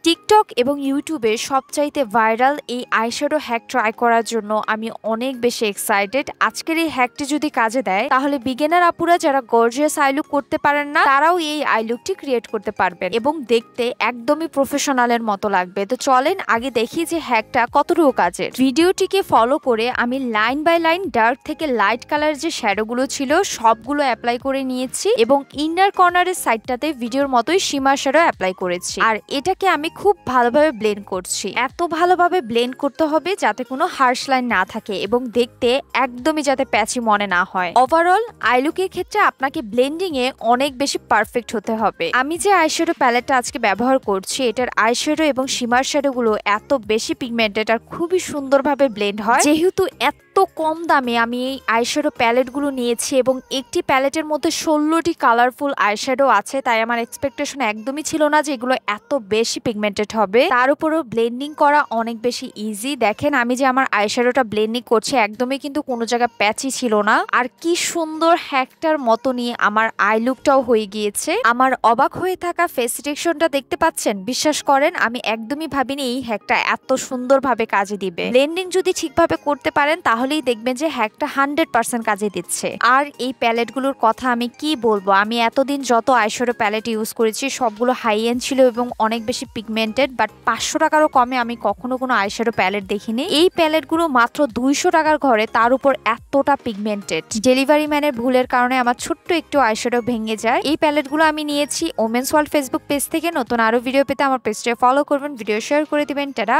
TikTok এবং ইউটিউবে সবচাইতে ভাইরাল এই আইশ্যাডো হ্যাক ট্রাই করার জন্য আমি অনেক বেশি এক্সাইটেড। আজকের এই হ্যাকটি যদি কাজে দেয় তাহলে বিগিনার আপুরা যারা গর্জিয়াস আই লুক করতে পারেন না তারাও এই আই লুকটি ক্রিয়েট করতে পারবেন এবং দেখতে একদমই প্রফেশনালের মতো লাগবে। তো চলেন আগে দেখি যে হ্যাকটা কতটুকু কাজের। ভিডিওটিকে ফলো করে আমি লাইন বাই লাইন ডার্ক থেকে লাইট কালার যে শ্যাডোগুলো ছিল সবগুলো অ্যাপ্লাই করে নিয়েছি এবং ইনার কর্নারের সাইডটাতে ভিডিওর মতোই শিমার শ্যাডো অ্যাপ্লাই করেছি। আর এটাকে আমি খুব ভালোভাবে ব্লেন্ড করছি। এত ভালোভাবে ব্লেন্ড করতে হবে যাতে কোনো হার্শ লাইন না থাকে এবং দেখতে একদমই যাতে প্যাচি মনে না হয়। ওভারঅল আইলুকের ক্ষেত্রে আপনাকে ব্লেন্ডিং এ অনেক বেশি পারফেক্ট হতে হবে। আমি যে আইশ্যাডো প্যালেটটা আজকে ব্যবহার করছি এটার আইশ্যাডো এবং শিমার শ্যাডো গুলো এত বেশি পিগমেন্টেড আর খুবই সুন্দরভাবে ব্লেন্ড হয়। যেহেতু এত কম দামে আমি এই আইশ্যাডো প্যালেট গুলো নিয়েছি এবং একটি প্যালেটের মধ্যে 16টি কালারফুল আইশ্যাডো আছে, তাই আমার এক্সপেকটেশন একদমই ছিল না যে এগুলো এত বেশি পিগমেন্টেড হবে। তার উপরও ব্লেন্ডিং করা অনেক বেশি ইজি। দেখেন আমি যে আমার আইশ্যাডোটা ব্লেন্ডিং করছি একদমই কিন্তু কোনো জায়গায় প্যাচি ছিল না। আর কি সুন্দর হ্যাকটার মতো নিয়ে আমার আই লুকটাও হয়ে গিয়েছে। আমার অবাক হয়ে থাকা ফেস রিঅ্যাকশনটা দেখতে পাচ্ছেন? বিশ্বাস করেন আমি একদমই ভাবিনি এই হ্যাকটা এত সুন্দরভাবে কাজে দিবে। ব্লেন্ডিং যদি ঠিকভাবে করতে পারেন তাহলেই দেখবেন যে হ্যাকটা 100% কাজে দিচ্ছে। আর এই প্যালেটগুলোর কথা আমি কি বলবো, আমি এতদিন যত আইশ্যাডো প্যালেট ইউজ করেছি সবগুলো হাই এন্ড ছিল এবং অনেক বেশি পিগমেন্টেড, বাট 500 টাকারও কমে আমি কখনো কোনো আইশ্যাডো প্যালেট দেখিনি। এই প্যালেটগুলো মাত্র 200 টাকার ঘরে তার উপর এতটা পিগমেন্টেড। ডেলিভারি ম্যানের ভুলের কারণে আমার ছোট্ট একটু আইশ্যাডো ভেঙে যায়। এই প্যালেটগুলো আমি নিয়েছি ওমেন্স ওয়ার্ল্ড ফেসবুক পেজ থেকে। নতুন আরো ভিডিও পেতে আমার পেজটা ফলো করবেন, ভিডিও শেয়ার করে দিবেন। টাটা।